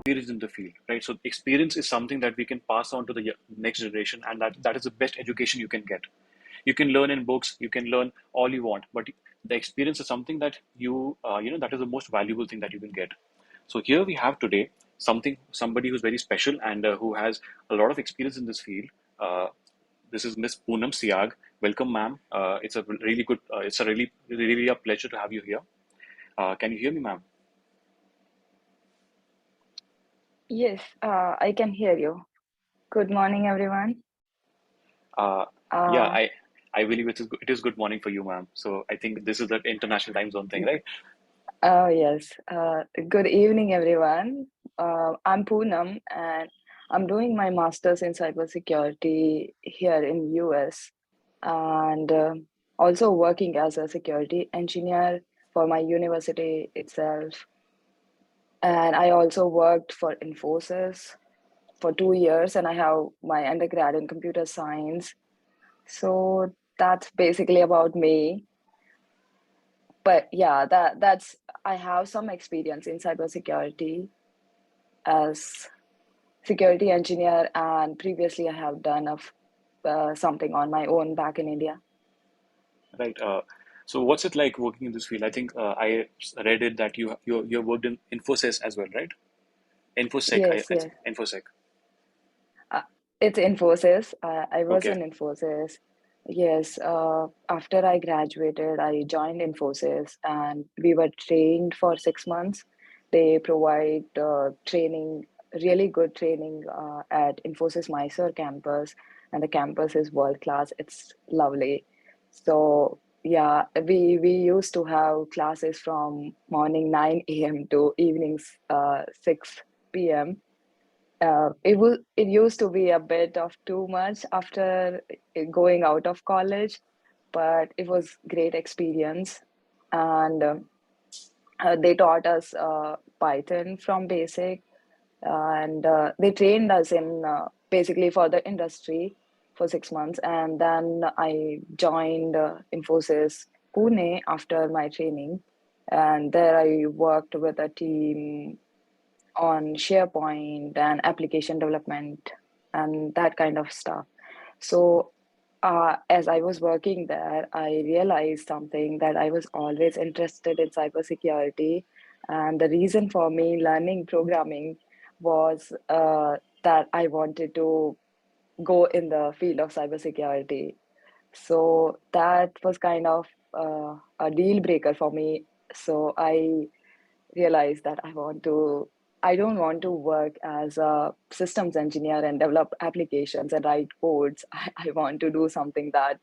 experience in the field, right? So experience is something that we can pass on to the next generation, and that is the best education you can get. You can learn in books, you can learn all you want, but the experience is something that that is the most valuable thing that you can get. So here we have today somebody who's very special and who has a lot of experience in this field. Uh, this is Miss Poonam Siag. Welcome, ma'am. It's a really a pleasure to have you here. Can you hear me, ma'am? Yes, I can hear you. Good morning, everyone. Uh, yeah, Uh, I believe it is good morning for you, ma'am. So I think this is the international time zone thing, right? oh, yes. Good evening, everyone. I'm Poonam, and I'm doing my master's in cybersecurity here in US, and also working as a security engineer for my university itself. And I also worked for Infosys for 2 years, and I have my undergrad in computer science. So that's basically about me. But yeah, that's I have some experience in cybersecurity as security engineer, and previously I have done something on my own back in India. Right. So what's it like working in this field? I think I read it that you worked in Infosys as well, right? Yes, yes. Infosec. Uh, it's Infosys. I was Okay. in Infosys. Yes. After I graduated, I joined Infosys, and we were trained for 6 months. They provide training, really good training at Infosys Mysore campus, and the campus is world class. It's lovely. So yeah, we used to have classes from morning 9 a.m. to evenings 6 p.m. It used to be a bit of too much after going out of college, but it was great experience, and they taught us Python from basic, and they trained us in basically for the industry for 6 months, and then I joined Infosys Pune after my training, and there I worked with a team on SharePoint and application development and that kind of stuff. So, as I was working there, I realized something that I was always interested in cybersecurity. And the reason for me learning programming was that I wanted to go in the field of cybersecurity. So, that was kind of a deal breaker for me. So, I realize that I don't want to work as a systems engineer and develop applications and write codes. I want to do something that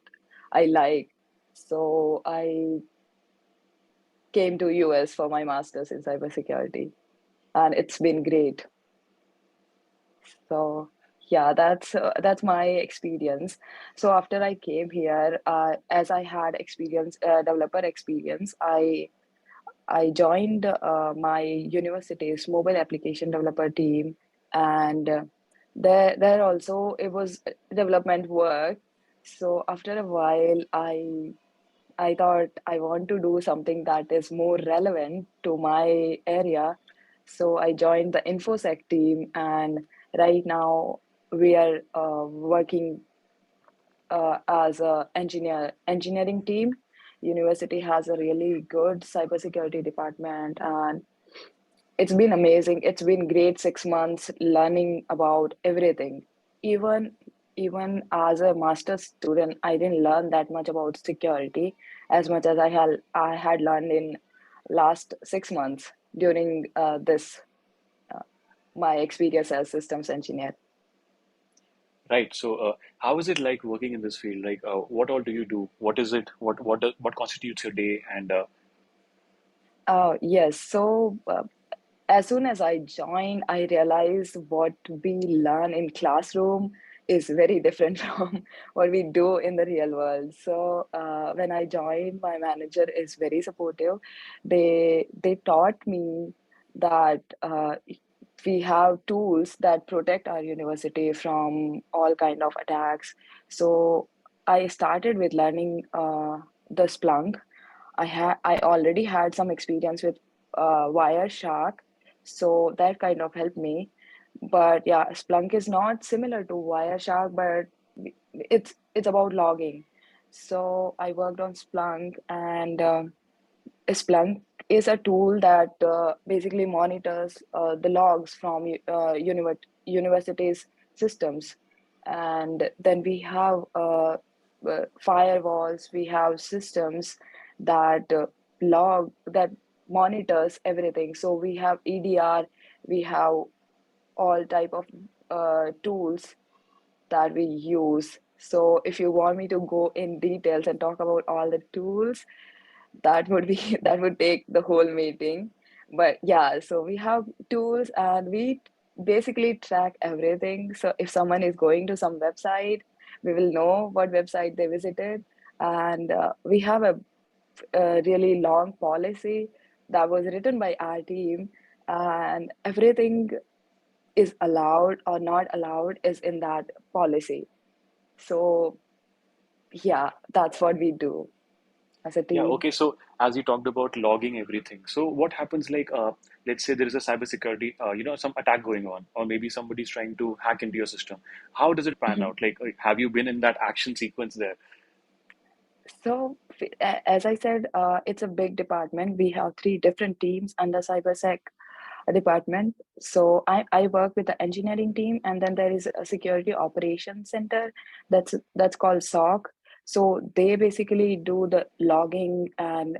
I like. So I came to US for my master's in cybersecurity, and it's been great. So yeah, that's my experience. So after I came here, as I had experience, developer experience, I joined my university's mobile application developer team, and there also it was development work. So after a while, I thought I want to do something that is more relevant to my area. So I joined the InfoSec team, and right now we are working as a engineering team. University has a really good cybersecurity department, and it's been amazing. It's been great 6 months learning about everything. Even even as a master's student, I didn't learn that much about security as much as I had learned in last 6 months during this my experience as systems engineer. Right. So how is it like working in this field? Like what all do you do? What is it? What constitutes your day? And Yes, so as soon as I joined, I realized what we learn in classroom is very different from what we do in the real world. So when I joined, my manager is very supportive. They taught me that we have tools that protect our university from all kind of attacks. So I started with learning the Splunk. I already had some experience with Wireshark, So that kind of helped me. But yeah, Splunk is not similar to Wireshark, but it's about logging. So I worked on Splunk, and Splunk is a tool that basically monitors the logs from universities' systems. And then we have firewalls, we have systems that that monitors everything. So we have EDR, we have all type of tools that we use. So if you want me to go in details and talk about all the tools, that would be that would take the whole meeting. But yeah, so we have tools and we basically track everything. So if someone is going to some website, we will know what website they visited. And we have a really long policy that was written by our team, and everything is allowed or not allowed is in that policy. So yeah, that's what we do as a Yeah, team. okay. So as you talked about logging everything, so what happens like, let's say there is a cybersecurity, some attack going on, or maybe somebody's trying to hack into your system. How does it pan Mhm. out? Like, have you been in that action sequence there? So, as I said, it's a big department. We have three different teams under cybersec department. So I work with the engineering team, and then there is a security operations center that's called SOC. So they basically do the logging, and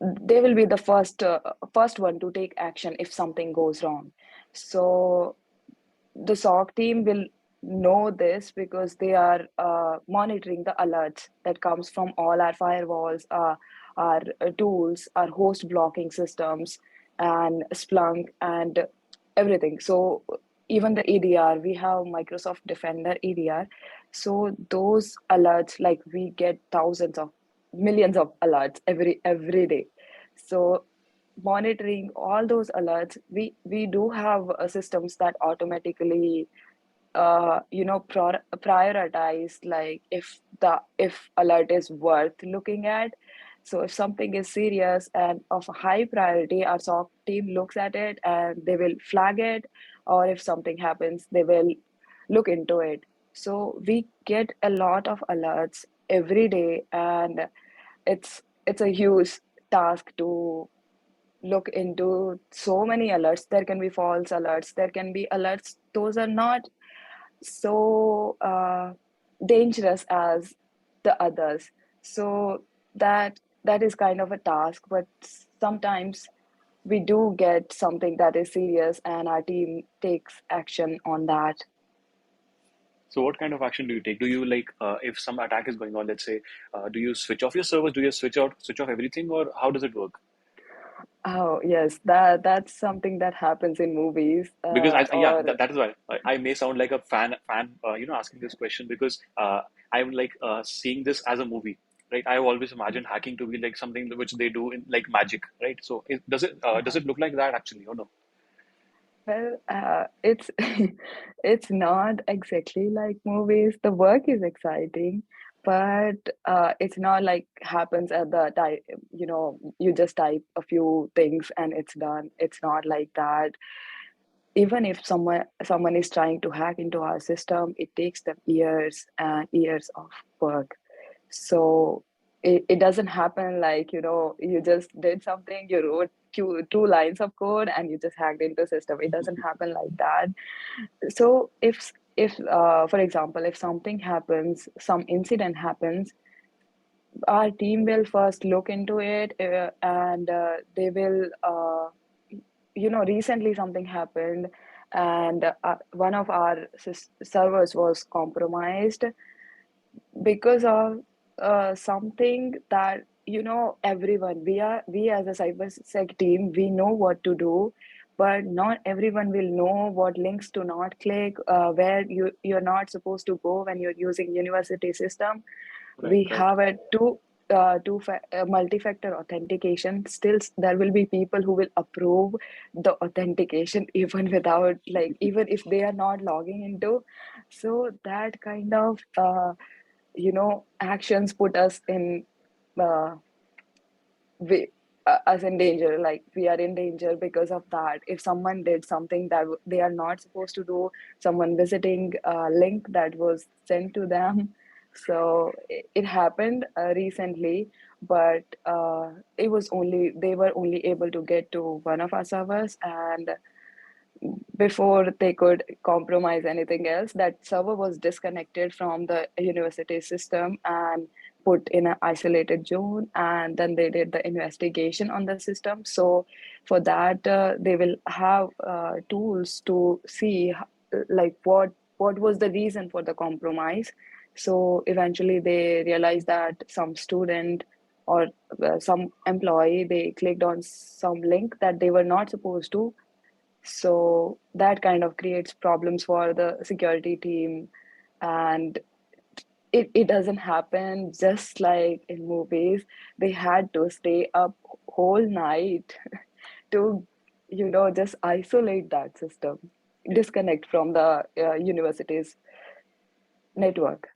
they will be the first one to take action if something goes wrong. So the SOC team will know this because they are monitoring the alerts that comes from all our firewalls, our tools, our host blocking systems, and Splunk, and everything. So even the EDR, we have Microsoft Defender EDR. So those alerts, like we get thousands of millions of alerts every day. So monitoring all those alerts, we do have systems that automatically prioritize, like if alert is worth looking at. So if something is serious and of a high priority, our SOC team looks at it and they will flag it, or if something happens, they will look into it. So we get a lot of alerts every day, and it's a huge task to look into so many alerts. There can be false alerts, there can be alerts those are not so dangerous as the others. So that is kind of a task, but sometimes we do get something that is serious and our team takes action on that. So what kind of action do you take? Do you like, if some attack is going on, let's say, do you switch off your servers? Do you switch off everything, or how does it work? Oh yes, that's something that happens in movies, Because yeah, or that is why I may sound like a fan, asking this question because I'm like seeing this as a movie, right? I always imagined hacking to be like something which they do in like magic, right? So does uh, it look like that actually, or no? well, it's it's not exactly like movies. The work is exciting, but it's not like happens at the time. You just type a few things and it's done. It's not like that. Even if someone is trying to hack into our system, it takes them years and years of work. So it doesn't happen like, you just did something, you wrote two lines of code and you just hacked into the system. It doesn't happen like that. So if for example, if something happens, some incident happens, our team will first look into it, and they will recently something happened, and one of our servers was compromised because of something that, everyone, we as a cybersec team, we know what to do, but not everyone will know what links to not click, where you're not supposed to go when you're using university system. Right, We right. have a multi-factor authentication. Still, there will be people who will approve the authentication even without, like, even if they are not logging into. So that kind of actions put us in uh, way. us in danger, like we are in danger because of that. If someone did something that they are not supposed to do, someone visiting a link that was sent to them. So it happened recently, but it was only they were only able to get to one of our servers, and before they could compromise anything else, that server was disconnected from the university system and put in an isolated zone, and then they did the investigation on the system. So for that, they will have tools to see like what was the reason for the compromise. So eventually they realized that some student or some employee, they clicked on some link that they were not supposed to. So that kind of creates problems for the security team. And it doesn't happen just like in movies. They had to stay up whole night to, just isolate that system, Yeah. disconnect from the university's network.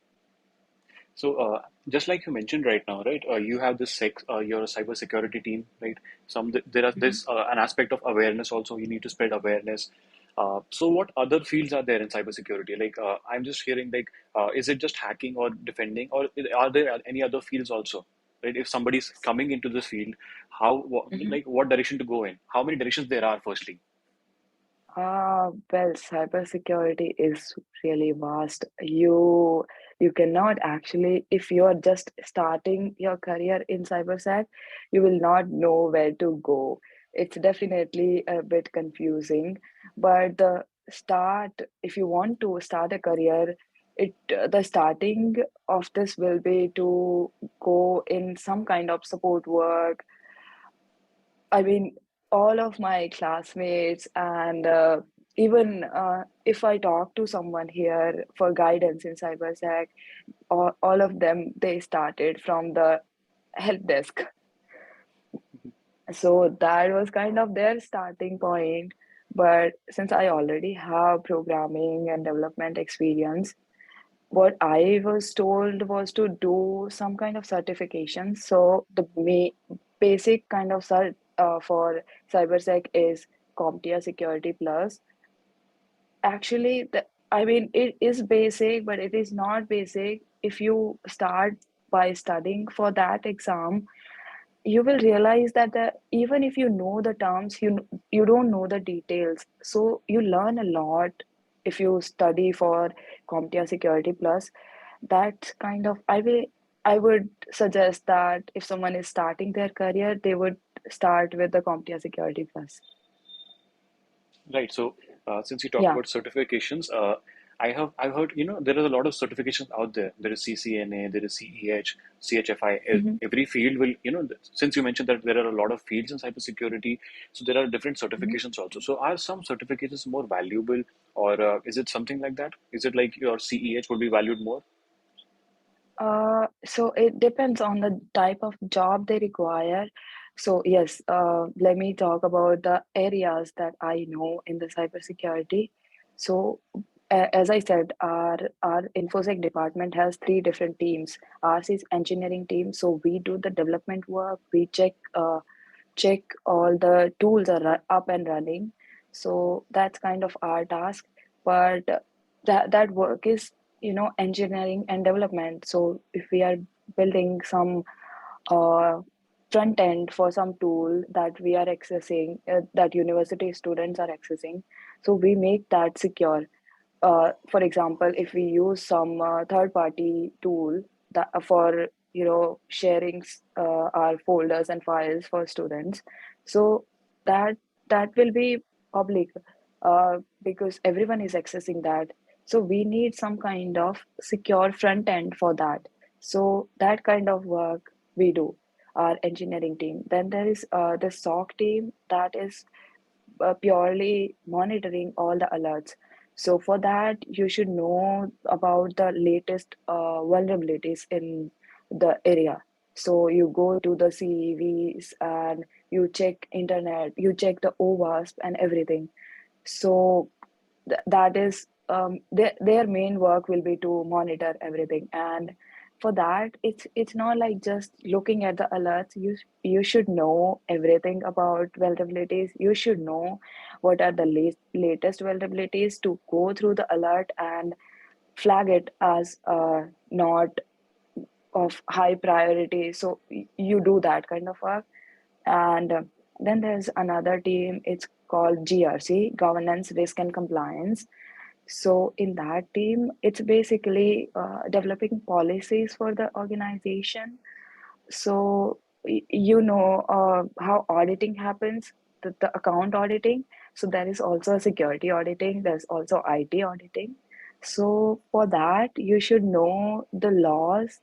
So, just like you mentioned right now, right? You have this your cybersecurity team, right? Mhm. There's an aspect of awareness also. You need to spread awareness. So, what other fields are there in cybersecurity? Like, I'm just hearing like, is it just hacking or defending, or are there any other fields also? Right? If somebody's coming into this field, Mhm. like, what direction to go in? How many directions there are, firstly? Well, cybersecurity is really vast. You cannot actually, if you're just starting your career in cybersec, you will not know where to go. It's definitely a bit confusing, but the start, if you want to start a career, the starting of this will be to go in some kind of support work. I mean, all of my classmates and even if I talk to someone here for guidance in cybersec, all of them, they started from the help desk. So that was kind of their starting point. But since I already have programming and development experience, what I was told was to do some kind of certification. So the basic kind of cert for cybersec is CompTIA Security Plus. Actually, I mean, it is basic, but it is not basic. If you start by studying for that exam, you will realize that even if you know the terms, you don't know the details. So you learn a lot if you study for CompTIA Security Plus. That's kind of I would suggest that if someone is starting their career, they would start with the CompTIA Security Plus. Right. So, since you talked Yeah. about certifications, I've heard there are a lot of certifications out there. There is CCNA, there is CEH, CHFI. Mm-hmm. Every field will since you mentioned that there are a lot of fields in cybersecurity, so there are different certifications also. So, are some certifications more valuable, or is it something like that? Is it like your CEH would be valued more? So it depends on the type of job they require. So yes, let me talk about the areas that I know in the cybersecurity. So as I said, our infosec department has three different teams. Ours is engineering team, so we do the development work. We check all the tools are up and running. So that's kind of our task. But that work is, engineering and development. So if we are building some uh, front end for some tool that we are accessing, that university students are accessing, so we make that secure. For example, if we use some third party tool that for sharing our folders and files for students, so that that will be public, because everyone is accessing that. So we need some kind of secure front end for that. So that kind of work we do, our engineering team. Then there is the SOC team that is purely monitoring all the alerts. So for that, you should know about the latest vulnerabilities in the area. So you go to the CVs and you check internet, you check the OWASP and everything. So that is their main work will be to monitor everything. And for that, it's not like just looking at the alerts. You should know everything about vulnerabilities. You should know what are the latest vulnerabilities to go through the alert and flag it as not of high priority. So you do that kind of work. And then there's another team, it's called GRC, governance, risk and compliance. So in that team, it's basically developing policies for the organization. So you know how auditing happens, the account auditing. So there is also a security auditing, there's also IT auditing. So for that, you should know the laws,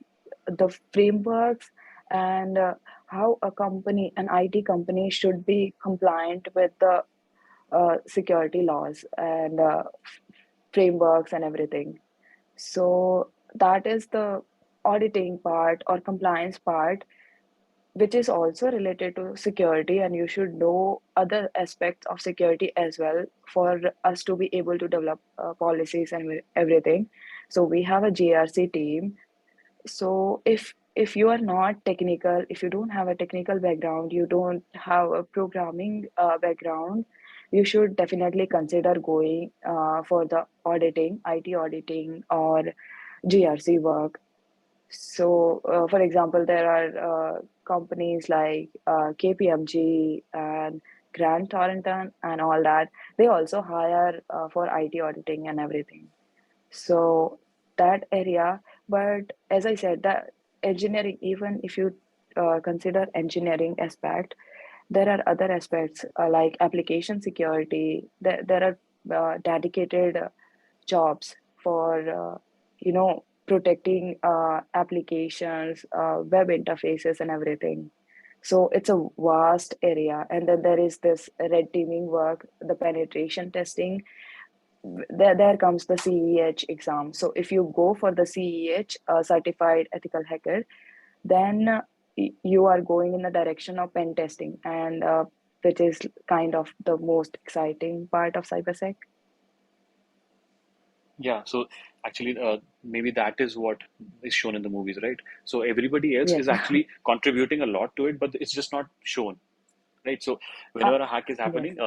the frameworks, and how a company, an IT company, should be compliant with the security laws and frameworks and everything. So that is the auditing part or compliance part, which is also related to security, and you should know other aspects of security as well for us to be able to develop policies and everything. So we have a GRC team. So if you are not technical, if you don't have a technical background, you don't have a programming background, you should definitely consider going for the auditing, IT auditing, or GRC work. So, for example, there are companies like KPMG and Grant Thornton and all that. They also hire for IT auditing and everything. So that area, but as I said, that engineering, even if you consider engineering aspect, there are other aspects like application security. There are dedicated jobs for protecting applications, web interfaces, and everything. So it's a vast area. And then there is this red teaming work, the penetration testing. There comes the CEH exam. So if you go for the CEH, certified ethical hacker, then you are going in the direction of pen testing, and which is kind of the most exciting part of cybersec. Yeah, so actually, maybe that is what is shown in the movies, right? So everybody else Yeah. is actually contributing a lot to it, but it's just not shown, right? So uh, whenever a hack is yes. happening,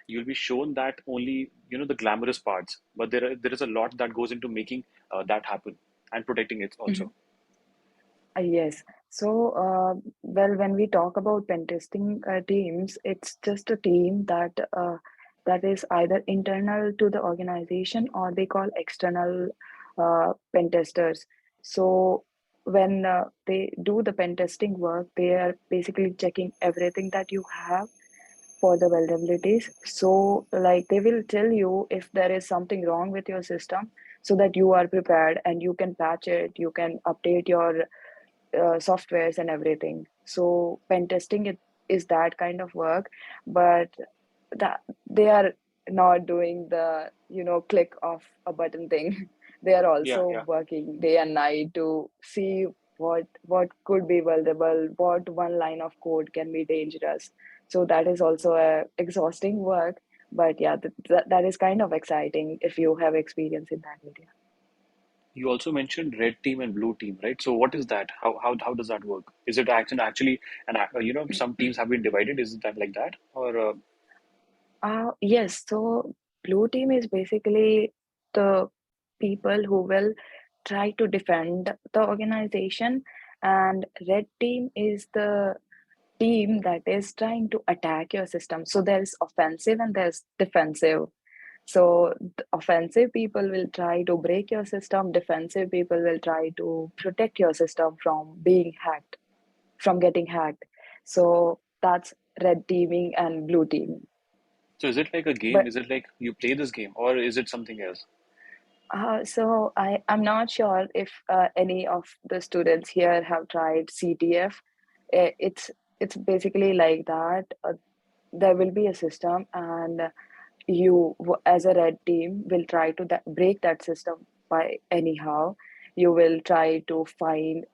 you'll be shown that only, the glamorous parts, but there is a lot that goes into making that happen and protecting it also. Yes. So, well, when we talk about pen testing teams, it's just a team that is either internal to the organization or they call external pen testers. So, when they do the pen testing work, they are basically checking everything that you have for the vulnerabilities. So, like, they will tell you if there is something wrong with your system so that you are prepared and you can patch it, you can update your softwares and everything. So pen testing is that kind of work, but that they are not doing the click of a button thing. They are Yeah, also yeah. working day and night to see what could be vulnerable, what one line of code can be dangerous. So that is also a exhausting work. But yeah, that is kind of exciting if you have experience in that area. You also mentioned red team and blue team, right? So what is that? How does that work? Is it actually some teams have been divided? Is that like that, or Yes, so blue team is basically the people who will try to defend the organization, and red team is the team that is trying to attack your system. So there's offensive and there's defensive. So the offensive people will try to break your system, defensive people will try to protect your system from being hacked, from getting hacked. So that's red teaming and blue team. so is it like a game? But Is it like you play this game, or is it something else? So I'm not sure if any of the students here have tried CTF. It's basically like that. There will be a system, and as a red team, will try to break that system by anyhow. You will try to find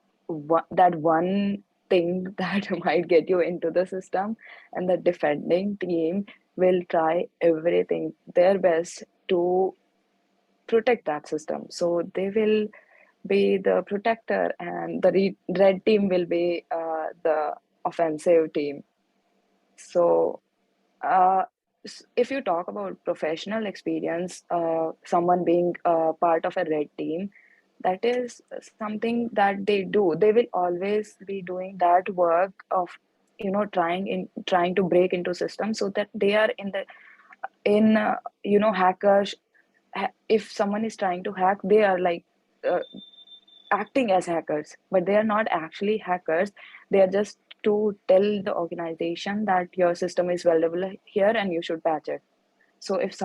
that one thing that might get you into the system, and the defending team will try everything their best to protect that system. So they will be the protector, and the red team will be the offensive team. So uh, if you talk about professional experience, someone being part of a red team, that is something that they do. They will always be doing that work of, trying to break into systems, so that they are in hackers. If someone is trying to hack, they are like uh, acting as hackers, but they are not actually hackers. They are just to tell the organization that your system is vulnerable here and you should patch it. So if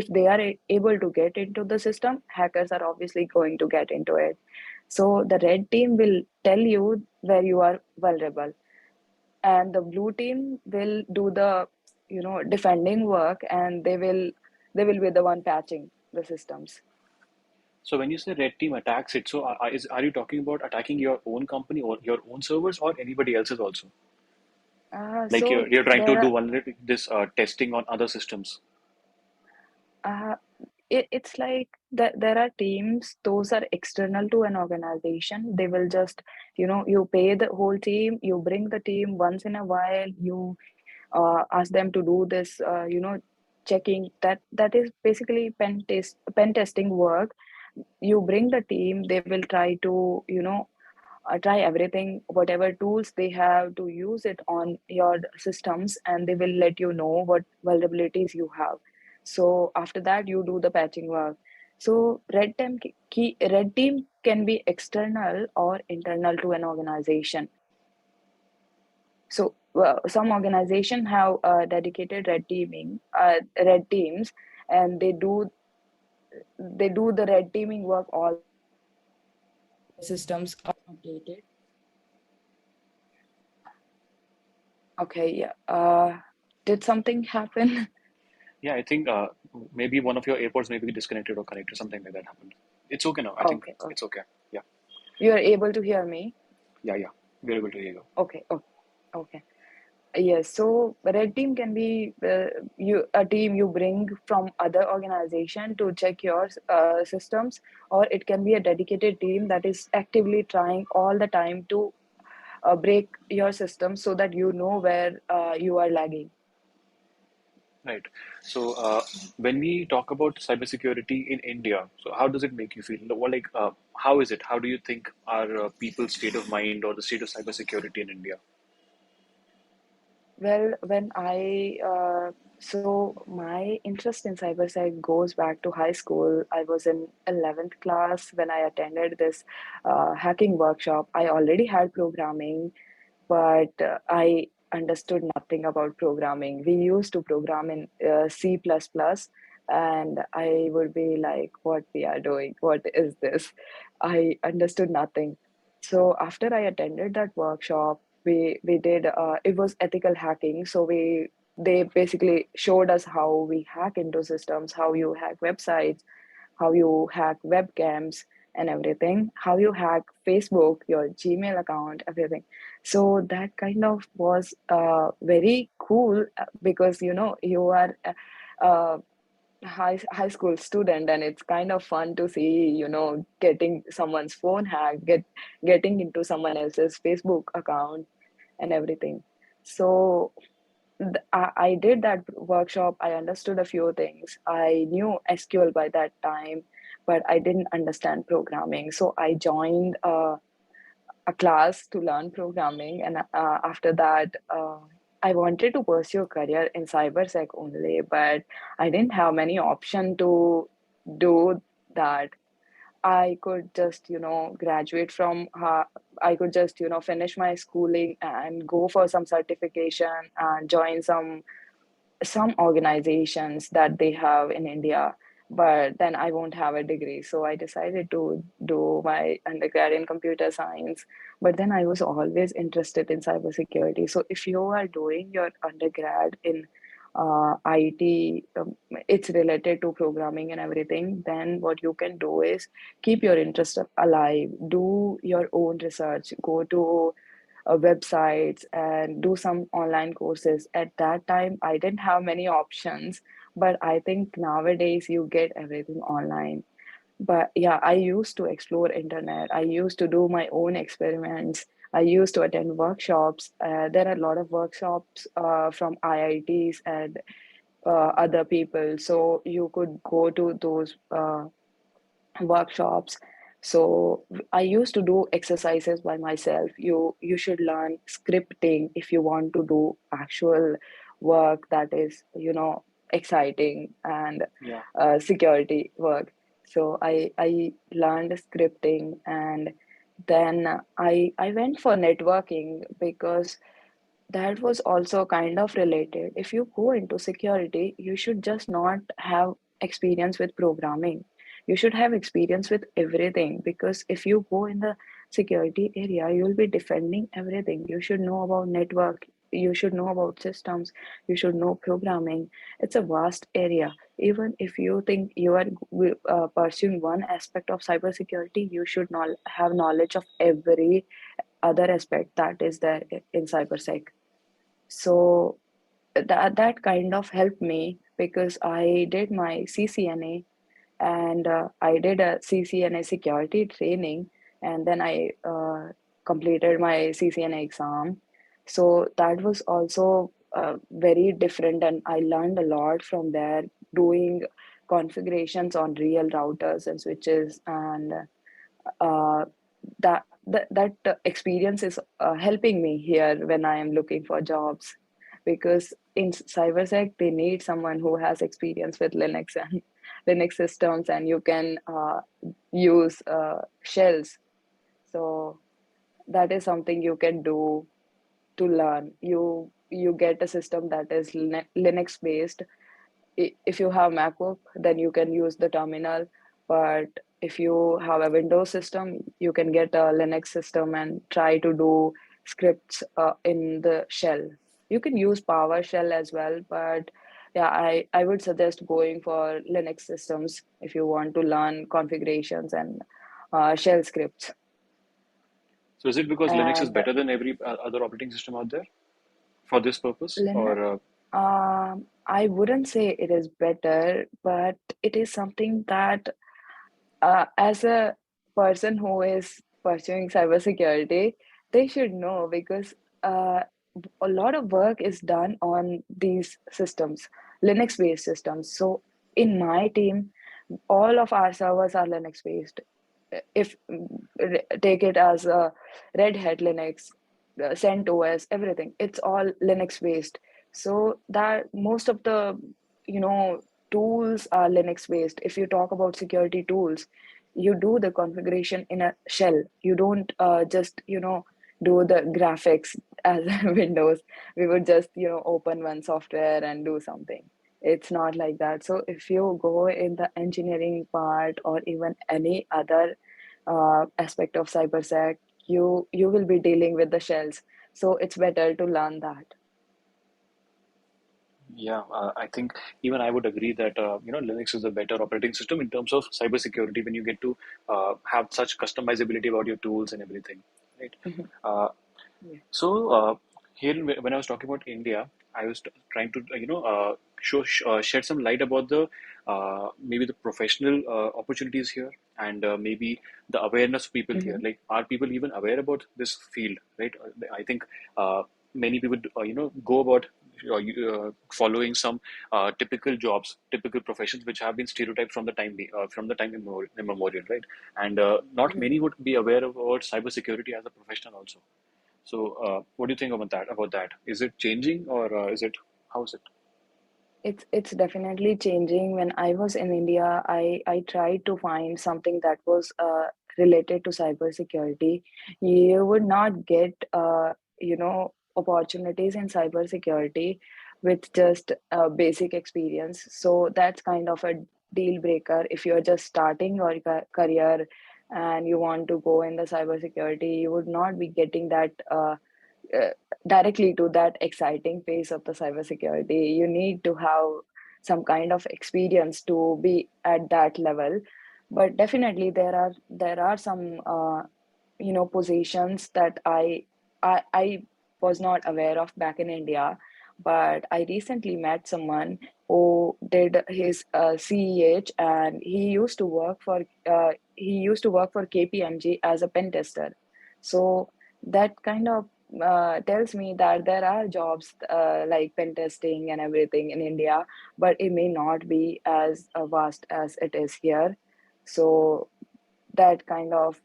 they are able to get into the system, hackers are obviously going to get into it. So the red team will tell you where you are vulnerable, and the blue team will do the defending work, and they will be the one patching the systems. So when you say red team attacks it, so are you talking about attacking your own company or your own servers or anybody else's also? Like So you're trying to there do are vulnerability this testing on other systems. uh, it's like that there are teams, those are external to an organization. They will just, you pay the whole team, you bring the team once in a while, you ask them to do this, checking. That is basically pen testing work. You bring the team, they will try to, try everything, whatever tools they have to use it on your systems, and they will let you know what vulnerabilities you have. So after that, you do the patching work. So red team can be external or internal to an organization. So some organization have dedicated red teams, and they do the red teaming work all the time to make sure that their systems are updated. Okay, yeah. Did something happen? Yeah, I think maybe one of your AirPods may be disconnected or connected, something like that happened. It's okay now. I think Okay, okay. it's okay. Yeah, You are able to hear me? yeah, yeah. We're able to hear you. Okay, okay, okay. Yes, so red team can be a team you bring from other organization to check your systems, or it can be a dedicated team that is actively trying all the time to break your system so that you know where you are lagging. Right. So when we talk about cybersecurity in India, so how does it make you feel? What like how is it? How do you think are people's state of mind or the state of cybersecurity in India? Well, so my interest in cybersec goes back to high school. I was in 11th class when I attended this hacking workshop. I already had programming, but I understood nothing about programming. We used to program in C++, plus plus, and I would be like, what we are doing? What is this? I understood nothing. So after I attended that workshop, we did it was ethical hacking. So they basically showed us how we hack into systems, how you hack websites, how you hack webcams and everything, how you hack Facebook, your Gmail account, everything. So that kind of was very cool, because you are a high school student, and it's kind of fun to see, getting someone's phone hacked, getting into someone else's Facebook account and everything. So I did that workshop. I understood a few things. I knew SQL by that time, but I didn't understand programming. So I joined a class to learn programming, and after that, I wanted to pursue a career in cybersec only, but I didn't have many option to do that. I could just, graduate from, I could just, finish my schooling and go for some certification and join some organizations that they have in India, but then I won't have a degree. So I decided to do my undergrad in computer science. But then I was always interested in cybersecurity. So if you are doing your undergrad in IT, it's related to programming and everything, then what you can do is keep your interest alive, do your own research, go to websites and do some online courses. At that time, I didn't have many options, but I think nowadays you get everything online. But yeah, I used to explore internet. I used to do my own experiments. I used to attend workshops. There are a lot of workshops from IITs and other people, so you could go to those workshops. So I used to do exercises by myself. You should learn scripting if you want to do actual work that is, exciting, and Yeah. security work. So I learned scripting, and then I went for networking because that was also kind of related. If you go into security, you should just not have experience with programming. You should have experience with everything, because if you go in the security area, you will be defending everything. You should know about network, you should know about systems, you should know programming. It's a vast area. Even if you think you are pursuing one aspect of cybersecurity, you should not have knowledge of every other aspect that is there in cybersec. So that kind of helped me because I did my CCNA, and I did a CCNA security training, and then I completed my CCNA exam. So that was also very different, and I learned a lot from there, doing configurations on real routers and switches, and uh, that experience is helping me here when I am looking for jobs, because in cybersec they need someone who has experience with Linux and Linux systems, and you can use shells. So that is something you can do to learn. You get a system that is Linux based. If you have MacBook, then you can use the terminal. But if you have a Windows system, you can get a Linux system and try to do scripts in the shell. You can use PowerShell as well, but yeah, I would suggest going for Linux systems if you want to learn configurations and shell scripts. So is it because Linux is And better than every other operating system out there for this purpose, Linux, or I wouldn't say it is better, but it is something that as a person who is pursuing cybersecurity, they should know, because uh, a lot of work is done on these systems, Linux based systems. So in my team, all of our servers are Linux based. If take it as a Red Hat Linux, CentOS, everything, it's all Linux based. So that most of the, you know tools are Linux based. If you talk about security tools, you do the configuration in a shell. You don't just do the graphics as Windows. We would just open one software and do something. It's not like that. So if you go in the engineering part or even any other aspect of cybersec, you will be dealing with the shells. So it's better to learn that. yeah, I think even I would agree that Linux is a better operating system in terms of cybersecurity when you get to have such customizability about your tools and everything, right? Mhm. Uh, Yeah. So here, when I was talking about India, I was trying to shed some light about the maybe the professional opportunities here, and maybe the awareness of people here. Mhm. Like, are people even aware about this field? Right? I think many people go about following some typical jobs, typical professions which have been stereotyped from the time immemorial, right? And not Mhm. many would be aware about cybersecurity as a profession also. So, what do you think about that? About that, is it changing, or is it how is it? It's definitely changing. When I was in India, I tried to find something that was related to cybersecurity. You would not get opportunities in cybersecurity with just basic experience. So that's kind of a deal breaker if you're just starting your career and you want to go in the cybersecurity. You would not be getting that. Uh, Directly to that exciting phase of the cybersecurity. You need to have some kind of experience to be at that level. But definitely there are some positions that I was not aware of back in India. but I recently met someone who did his CEH, and he used to work for KPMG as a pen tester. So that kind of tells me that there are jobs like pen testing and everything in India, but it may not be as vast as it is here. So that kind of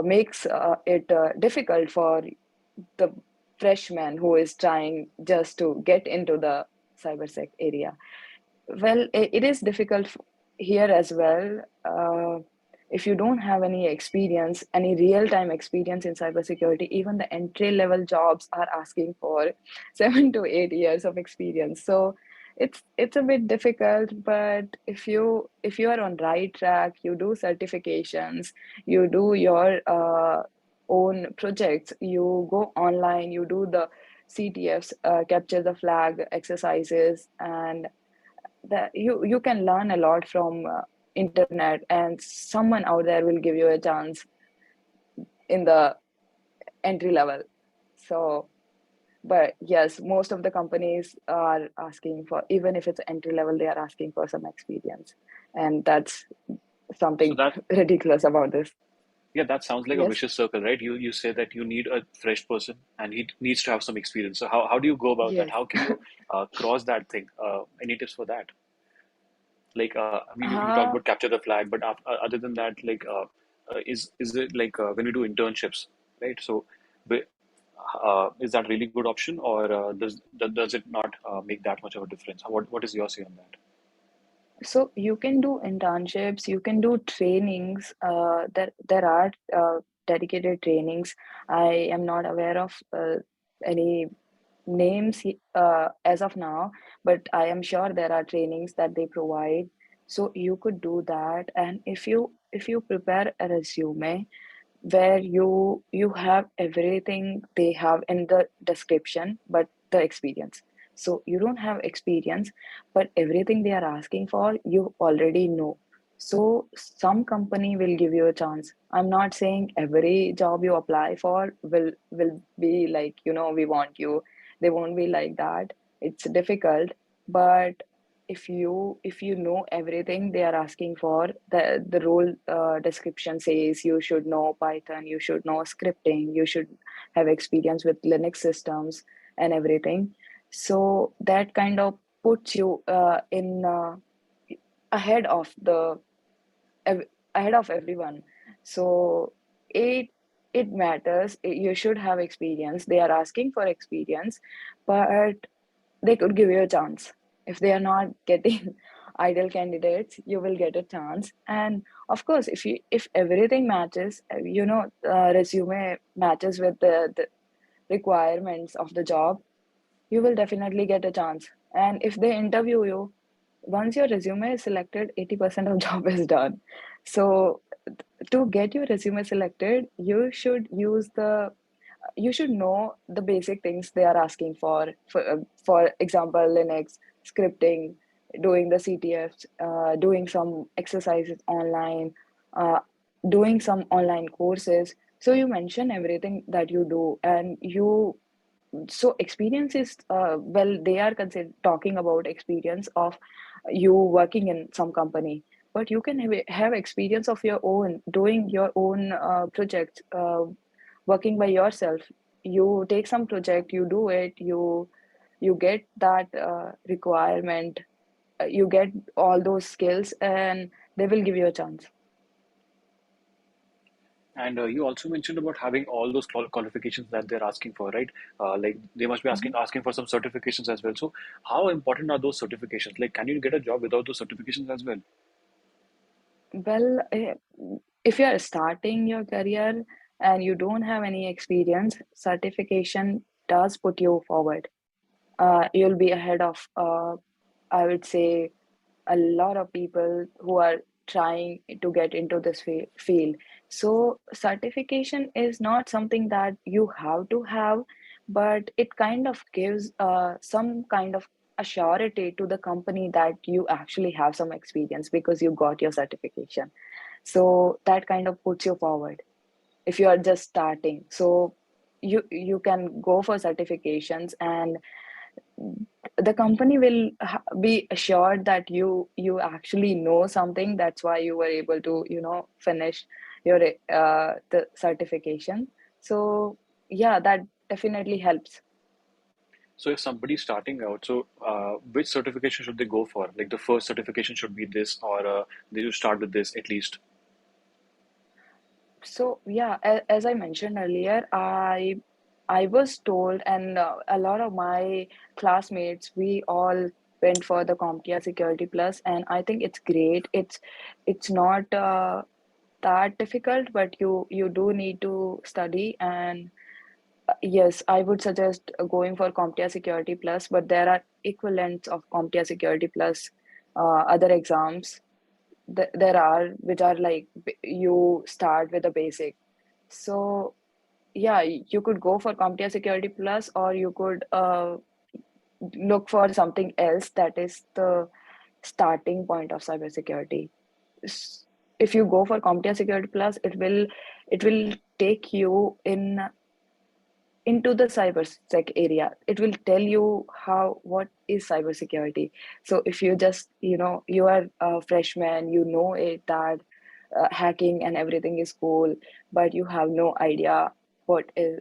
makes it difficult for the freshman who is trying just to get into the cybersec area. Well, it is difficult here as well. If you don't have any experience, any real-time experience in cybersecurity, even the entry-level jobs are asking for 7 to 8 years of experience. So it's a bit difficult. But if you are on right track, you do certifications, you do your own projects, you go online, you do the CTFs, capture the flag exercises, and that you can learn a lot from internet, and someone out there will give you a chance in the entry level. So but yes, most of the companies are asking for, even if it's entry level, they are asking for some experience, and that's So something that, ridiculous about this. yeah, that sounds like a Yes. vicious circle, right? You say that you need a fresh person and he needs to have some experience. So how do you go about that? Yes. How can you cross that thing? Any tips for that? Like, I mean, you talked uh, about capture the flag, but other than that, like, is it like when we do internships, right? So, is that really good option, or does it not make that much of a difference? What is your say on that? so you can do internships, you can do trainings. There are dedicated trainings. I am not aware of any names as of now, but I am sure there are trainings that they provide. So you could do that, and if you prepare a resume where you have everything they have in the description but the experience, so you don't have experience but everything they are asking for you already know, so some company will give you a chance. I'm not saying every job you apply for will be like, we want you. They won't be like that. It's difficult. But if you know everything they are asking for, the role description says you should know Python, you should know scripting, you should have experience with Linux systems and everything. So that kind of puts you in ahead of the ev- ahead of everyone. So it it matters. You should have experience. They are asking for experience, but they could give you a chance. If they are not getting ideal candidates, you will get a chance. And of course, if everything matches, resume matches with the requirements of the job, you will definitely get a chance. And if they interview you, once your resume is selected, 80% of job is done. So to get your resume selected, you should know the basic things they are asking for example, Linux, scripting, doing the CTFs, doing some exercises online, uh, doing some online courses. So you mention everything that you do, and so experience is, well, they are talking about experience of you working in some company, but you can have experience of your own, doing your own projects, working by yourself. You take some project, you do it, you get that requirement, you get all those skills, and they will give you a chance. And you also mentioned about having all those qualifications that they're asking for, right? Like they must be Mhm. asking for some certifications as well. So how important are those certifications? Like, can you get a job without those certifications as well? Well, if you are starting your career and you don't have any experience, certification does put you forward. You'll be ahead of, I would say, a lot of people who are trying to get into this field. So certification is not something that you have to have, but it kind of gives some kind of a surety to the company that you actually have some experience because you got your certification. So that kind of puts you forward if you are just starting. So you can go for certifications, and the company will be assured that you actually know something. That's why you were able to finish your the certification. So yeah, that definitely helps. So if somebody's starting out, so which certification should they go for? Like the first certification should be this, or they should start with this at least. So yeah, as I mentioned earlier, I was told, and a lot of my classmates, we all went for the CompTIA Security Plus, and I think it's great. It's not that difficult, but you do need to study. And yes, I would suggest going for CompTIA Security Plus, but there are equivalents of CompTIA Security Plus, other exams. There are which are like you start with a basic. So yeah, you could go for CompTIA Security Plus, or you could look for something else that is the starting point of cybersecurity. S- If you go for CompTIA Security Plus, it will take you into the cybersec area. It will tell you what is cybersecurity. So if you just you are a freshman, you know it that hacking and everything is cool, but you have no idea what is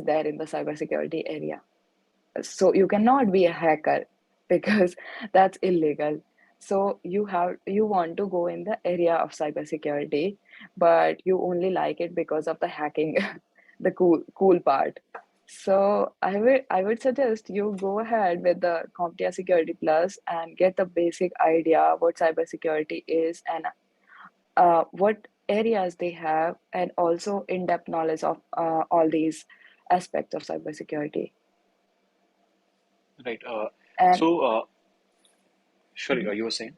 there in the cybersecurity area. So you cannot be a hacker because that's illegal. So you want to go in the area of cybersecurity, but you only like it because of the hacking, the cool part. So I would suggest you go ahead with the CompTIA Security Plus and get the basic idea what cybersecurity is, and what areas they have, and also in-depth knowledge of all these aspects of cybersecurity. Right. And So, sorry, mhm. you were saying?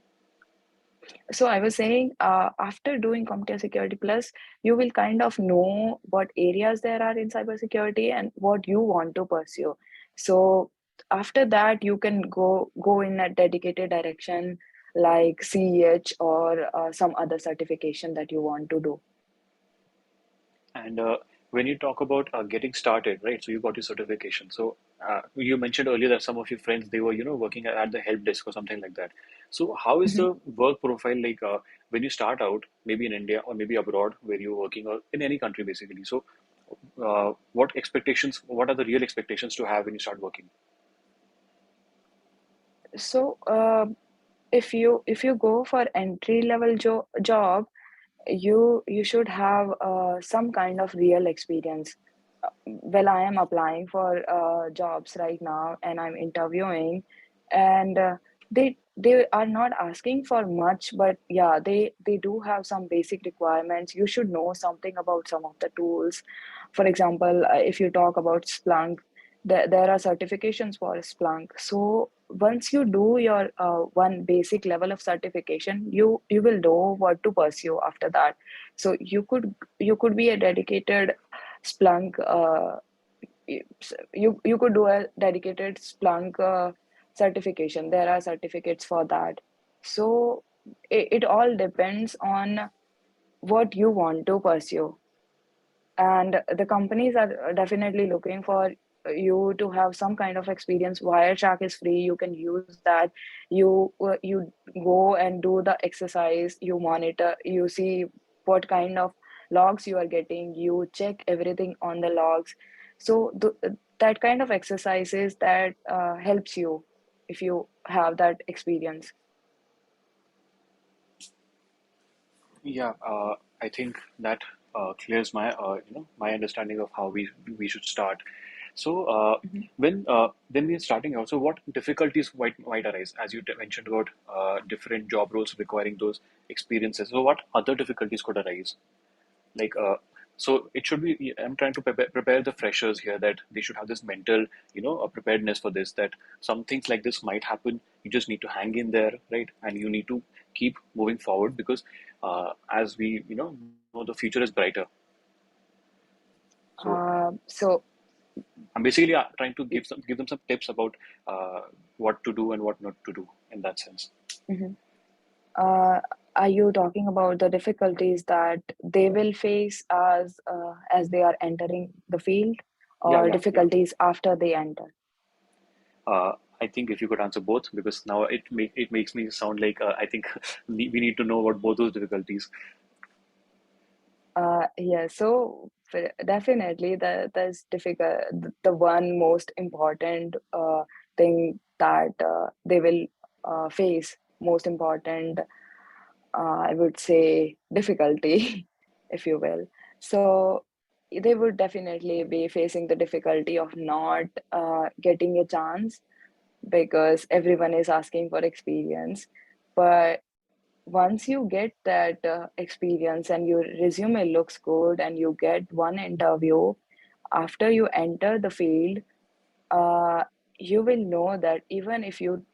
So I was saying, after doing CompTIA Security Plus, you will kind of know what areas there are in cybersecurity and what you want to pursue. So after that, you can go in a dedicated direction like CEH or some other certification that you want to do. And when you talk about getting started, right? So you got your certification. So you mentioned earlier that some of your friends they were, working at the help desk or something like that. So how is Mhm. the work profile like when you start out, maybe in India or maybe abroad, where you're working or in any country basically? So what expectations? What are the real expectations to have when you start working? So if you go for entry level job, you should have some kind of real experience. Well, I am applying for jobs right now, and I'm interviewing, and they are not asking for much, but yeah, they do have some basic requirements. You should know something about some of the tools. For example, if you talk about Splunk, there are certifications for Splunk. So once you do your one basic level of certification, you will know what to pursue after that. So you could be a dedicated Splunk. You could do a dedicated Splunk certification. There are certificates for that. So it all depends on what you want to pursue, and the companies are definitely looking for you to have some kind of experience. Wireshark is free, you can use that. You go and do the exercise, you monitor, you see what kind of logs you are getting, you check everything on the logs. So that kind of exercises that helps you if you have that experience. Yeah, I think that clears my my understanding of how we should start. So Mhm. when we're starting out, so what difficulties might arise as you mentioned about different job roles requiring those experiences. So what other difficulties could arise? Like so it should be. I'm trying to prepare the freshers here that they should have this mental preparedness for this, that some things like this might happen. You just need to hang in there, right? And you need to keep moving forward because as we know the future is brighter. So So I'm basically trying to give them some tips about what to do and what not to do in that sense. mhm. Are you talking about the difficulties that they will face as they are entering the field, Yeah, or yeah, yeah. difficulties after they enter? Uh, I think if you could answer both, because now it makes me sound like I think we need to know about both those difficulties. Yeah, so definitely that's difficult. The one most important thing that they will face, most important, I would say, difficulty, if you will. So they would definitely be facing the difficulty of not getting a chance because everyone is asking for experience. But once you get that experience and your resume looks good and you get one interview, after you enter the field, uh, you will know that even if you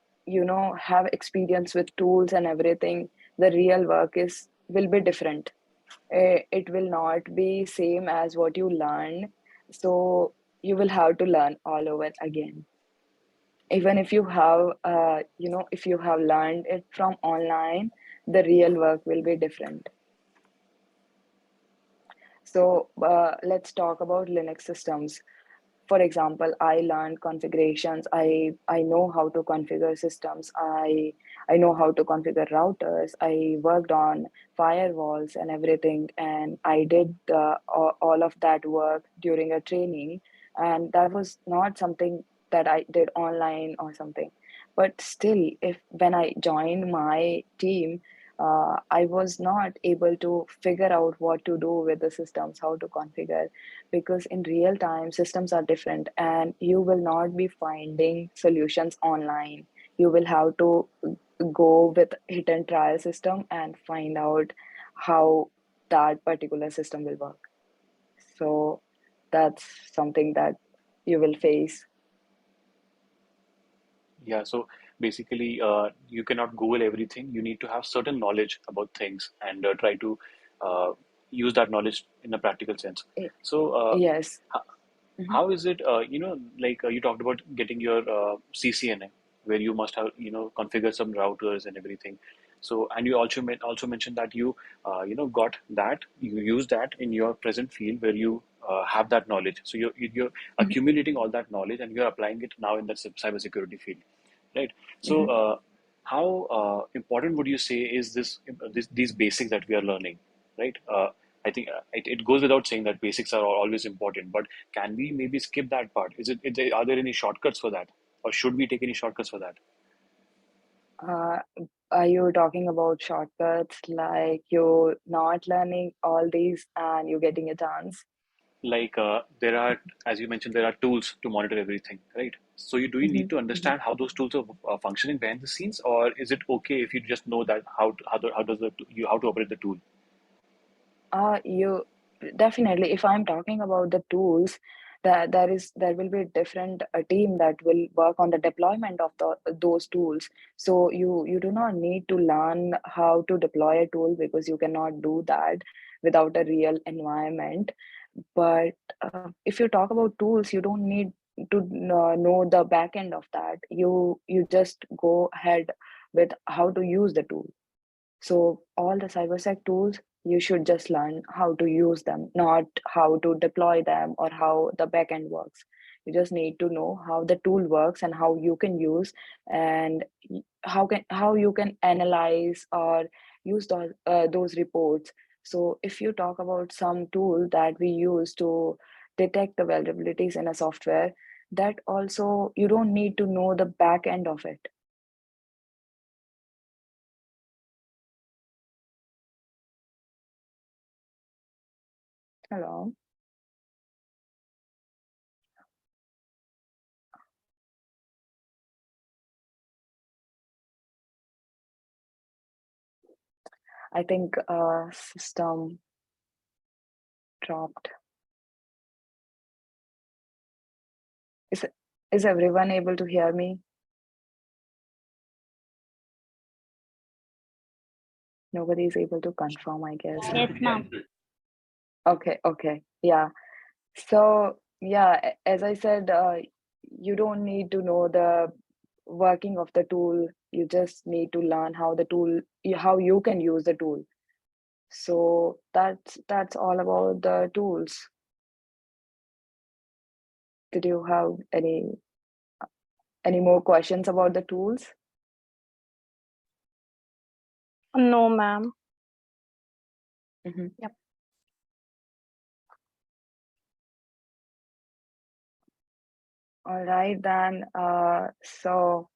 have experience with tools and everything, the real work is will be different. It will not be same as what you learned, so you will have to learn all over again. Even if you have if you have learned it from online, the real work will be different. So let's talk about Linux systems. For example, I learned configurations. I know how to configure systems. I know how to configure routers. I worked on firewalls and everything, and I did all of that work during a training. And that was not something that I did online or something. But still, if when I joined my team, I was not able to figure out what to do with the systems, how to configure, because in real time systems are different and you will not be finding solutions online. You will have to go with hit and trial system and find out how that particular system will work. So that's something that you will face. Yeah, so basically, you cannot Google everything. You need to have certain knowledge about things and try to uh, use that knowledge in a practical sense. Y- So, yes. h- Mhm. how is it, like you talked about getting your CCNA, where you must have, configure some routers and everything. So, and you also mentioned that you, got that, you use that in your present field where you have that knowledge. So you're Mhm. accumulating all that knowledge and you're applying it now in the cybersecurity field, right? So, Mhm. how important would you say is these basics that we are learning, right? I think it goes without saying that basics are always important, but can we maybe skip that part? Are there any shortcuts for that, or should we take any shortcuts for that? Uh, are you talking about shortcuts like you not learning all these and you getting a chance? Like there are, as you mentioned, there are tools to monitor everything, right? So do you need Mhm. to Mhm. understand how those tools are functioning behind the scenes, or is it okay if you just know that how does how to operate the tool? You definitely, if I'm talking about the tools, that there will be a different team that will work on the deployment of those tools. So you do not need to learn how to deploy a tool because you cannot do that without a real environment. But if you talk about tools, you don't need to know the back end of that. You just go ahead with how to use the tool. So all the cybersec tools, you should just learn how to use them, not how to deploy them or how the backend works. You just need to know how the tool works and how you can use, and how you can analyze or use those reports. So if you talk about some tool that we use to detect the vulnerabilities in a software, that also you don't need to know the back end of it. Hello. I think system dropped. Is is everyone able to hear me? Nobody is able to confirm, I guess. Yes, ma'am. Okay, okay. Yeah. So, yeah, as I said, you don't need to know the working of the tool. You just need to learn how you can use the tool. So that's all about the tools. Did you have any more questions about the tools? No, ma'am. Mhm. Yep. All right, then. So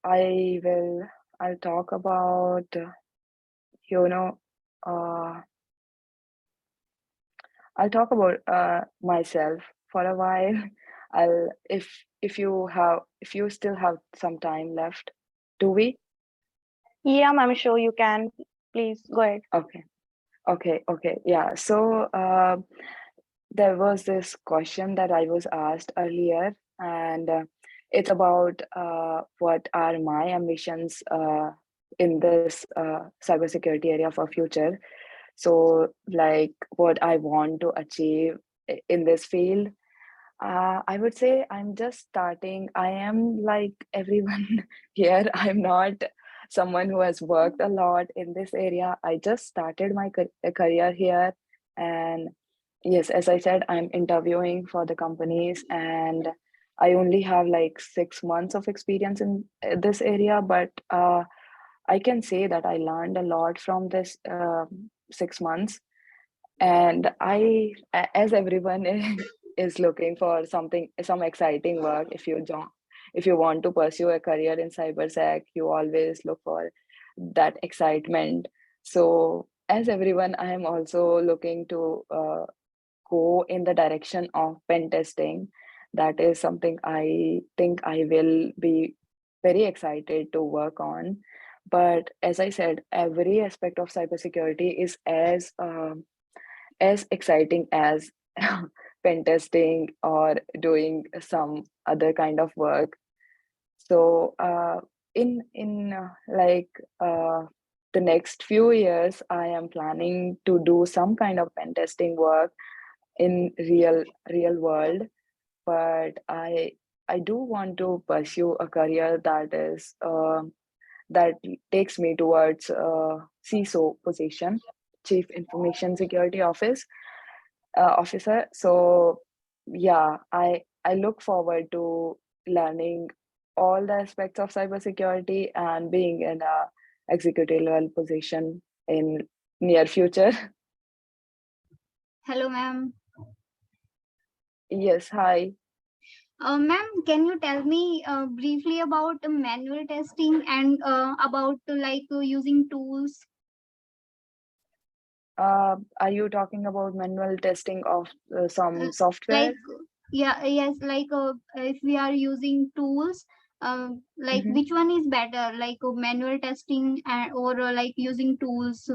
I will. I'll talk about you know. Uh, I'll talk about myself for a while. I'll if you still have some time left. Do we? Yeah, ma'am, sure you can. Please go ahead. Okay. Okay. Yeah. So there was this question that I was asked earlier, and it's about what are my ambitions in this cybersecurity area for future. So, like, what I want to achieve in this field. I would say I'm just starting. I am like everyone here. I'm not someone who has worked a lot in this area. I just started my career here. And yes, as I said, I'm interviewing for the companies, and I only have like 6 months of experience in this area. But I can say that I learned a lot from this 6 months. And as everyone is looking for some exciting work. If you want to pursue a career in cybersec, you always look for that excitement. So as everyone, I am also looking to go in the direction of pen testing. That is something I think I will be very excited to work on. But as I said, every aspect of cybersecurity is as exciting as pen testing or doing some other kind of work. So in uh, the next few years, I am planning to do some kind of pen testing work in real world. But I do want to pursue a career that takes me towards CISO position, Chief Information Security Officer. So yeah, I look forward to learning all the aspects of cybersecurity and being in a executive level position in near future. Hello, ma'am. Yes, hi. Ma'am, can you tell me briefly about manual testing and about using tools? Are you talking about manual testing of some Uh, software? like, yeah, yes, if we are using tools, Mhm. which one is better, manual testing or using tools?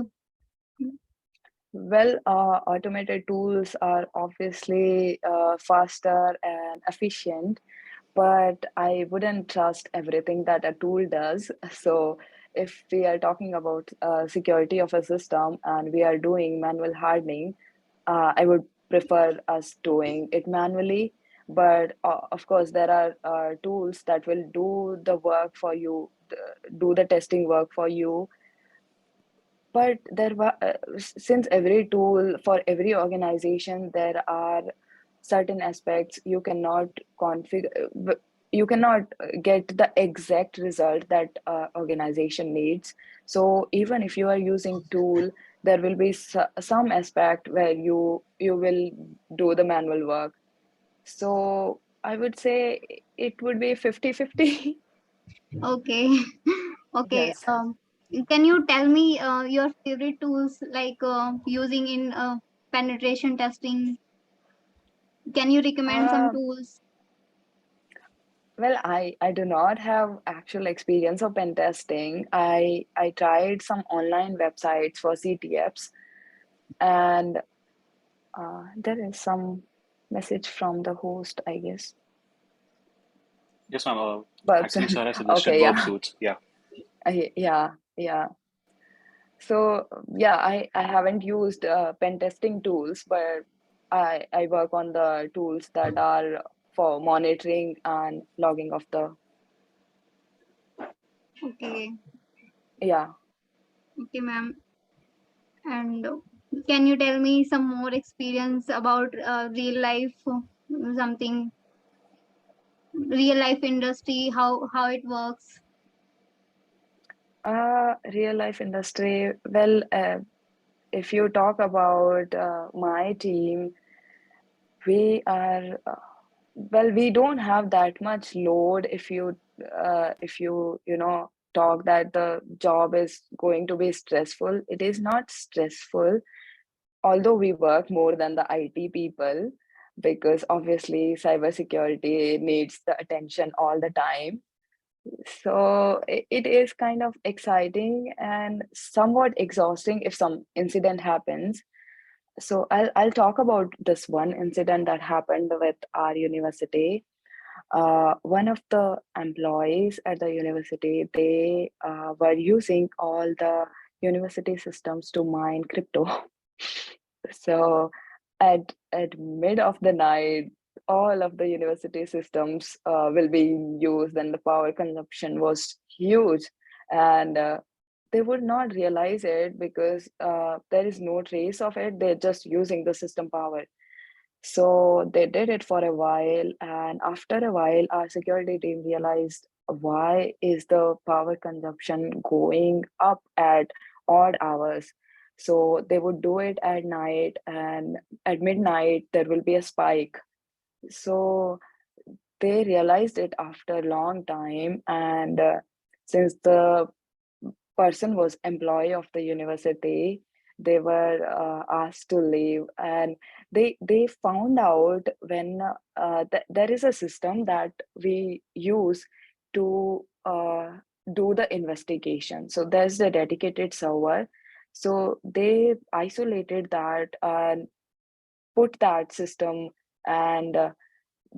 Well, automated tools are obviously faster and efficient, but I wouldn't trust everything that a tool does. So, if we are talking about security of a system and we are doing manual hardening, I would prefer us doing it manually. But of course, there are tools that will do the work for you, do the testing work for you. But since every tool for every organization, there are certain aspects you cannot get the exact result that organization needs. So even if you are using tool, there will be some aspect where you will do the manual work. So I would say it would be 50-50. Okay. Okay. Yes. Can you tell me your favorite tools using in penetration testing? Can you recommend some uh, tools? Well, I do not have actual experience of pen testing. I tried some online websites for CTFs, and there is some message from the host, I guess. Yes, ma'am. But Actually, sir, I suggested okay, verb yeah, suits. Yeah. yeah. So yeah, I haven't used pen testing tools, but I work on the tools that are for monitoring and logging of the Okay. Yeah. Okay, ma'am. And can you tell me some more experience about real life, something real life industry, how it works? Real life industry. Well, if you talk about my team, we are well, we don't have that much load. If you talk that the job is going to be stressful, it is not stressful. Although we work more than the IT people, because obviously cybersecurity needs the attention all the time. So it is kind of exciting and somewhat exhausting if some incident happens. So I'll talk about this one incident that happened with our university. One of the employees at the university, they were using all the university systems to mine crypto. So at mid of the night, all of the university systems will be used, and the power consumption was huge. And they would not realize it because there is no trace of it. They're just using the system power. So they did it for a while, and after a while, our security team realized why is the power consumption going up at odd hours. So they would do it at night, and at midnight there will be a spike. So they realized it after a long time, and since the person was employee of the university, they were asked to leave, and they found out when there is a system that we use to do the investigation. So there's a dedicated server. So they isolated that and put that system, and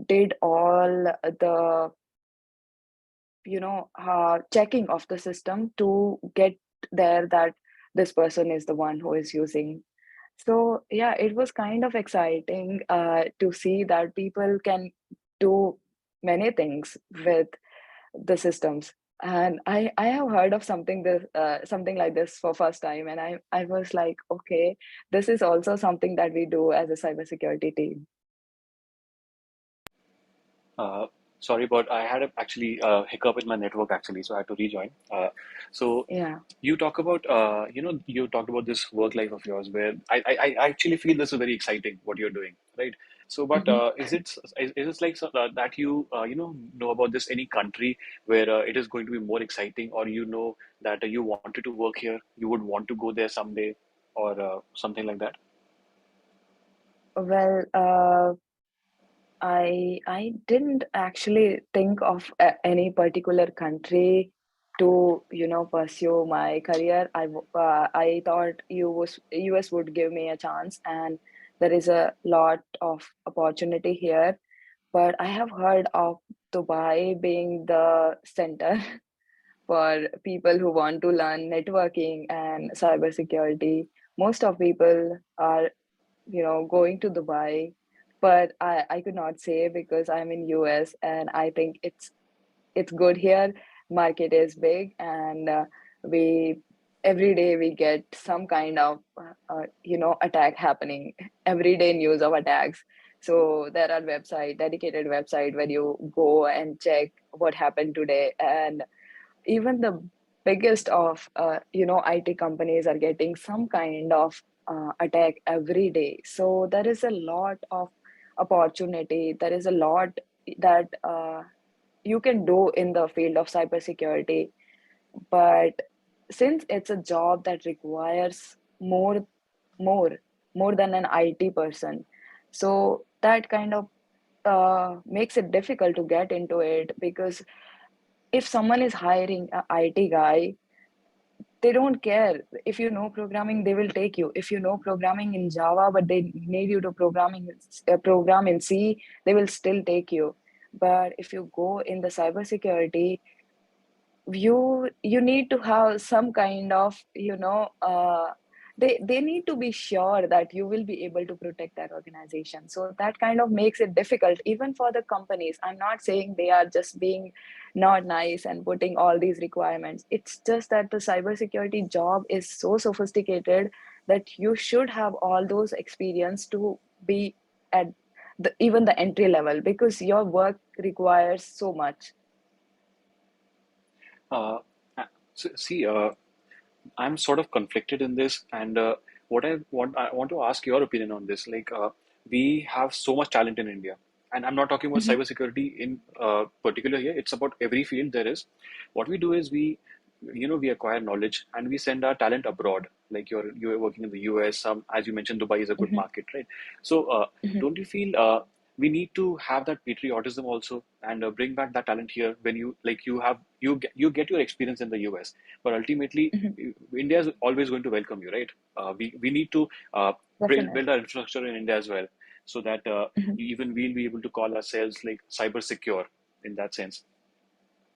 did all the checking of the system to get there that this person is the one who is using. So yeah, it was kind of exciting to see that people can do many things with the systems. And I have heard of something like this for first time, and I was like, okay, this is also something that we do as a cybersecurity team. Uh, Sorry, but I had actually a hiccup in my network actually, so I had to rejoin. So Yeah. you talk about, you talked about this work life of yours where I actually feel this is very exciting what you're doing, right? So, but Mhm. is it like that you know about this any country where it is going to be more exciting, or you know that you wanted to work here, you would want to go there someday, or something like that? Well, I didn't actually think of any particular country to pursue my career. I thought US would give me a chance, and there is a lot of opportunity here. But I have heard of Dubai being the center for people who want to learn networking and cybersecurity. Most of people are going to Dubai, but I could not say because I'm in US and I think it's good here. Market is big, and we every day we get some kind of attack happening. Every day news of attacks. So there are dedicated website where you go and check what happened today, and even the biggest of IT companies are getting some kind of attack every day. So there is a lot of opportunity. There is a lot that you can do in the field of cybersecurity. But since it's a job that requires more more than an IT person, so that kind of makes it difficult to get into it, because if someone is hiring a IT guy, they don't care. If you know programming, they will take you. If you know programming in Java, but they need you to program in C, they will still take you. But if you go in the cybersecurity, you need to have some kind of they need to be sure that you will be able to protect that organization. So that kind of makes it difficult even for the companies. I'm not saying they are just being not nice and putting all these requirements. It's just that the cybersecurity job is so sophisticated that you should have all those experience to be at even the entry level, because your work requires so much. Uh, so, see, I'm sort of conflicted in this, and I want to ask your opinion on this. Like, we have so much talent in India, and I'm not talking about Mhm, cybersecurity in particular here. It's about every field there is. What we do is we acquire knowledge and we send our talent abroad. Like you're working in the US. As you mentioned, Dubai is a good mhm, market, right? So, mhm, don't you feel we need to have that patriotism also and bring back that talent here when you get your experience in the US, but ultimately mhm. India is always going to welcome you, right? We need to build Definitely. our infrastructure in India as well, so that Mhm. even we'll be able to call ourselves like cyber secure in that sense.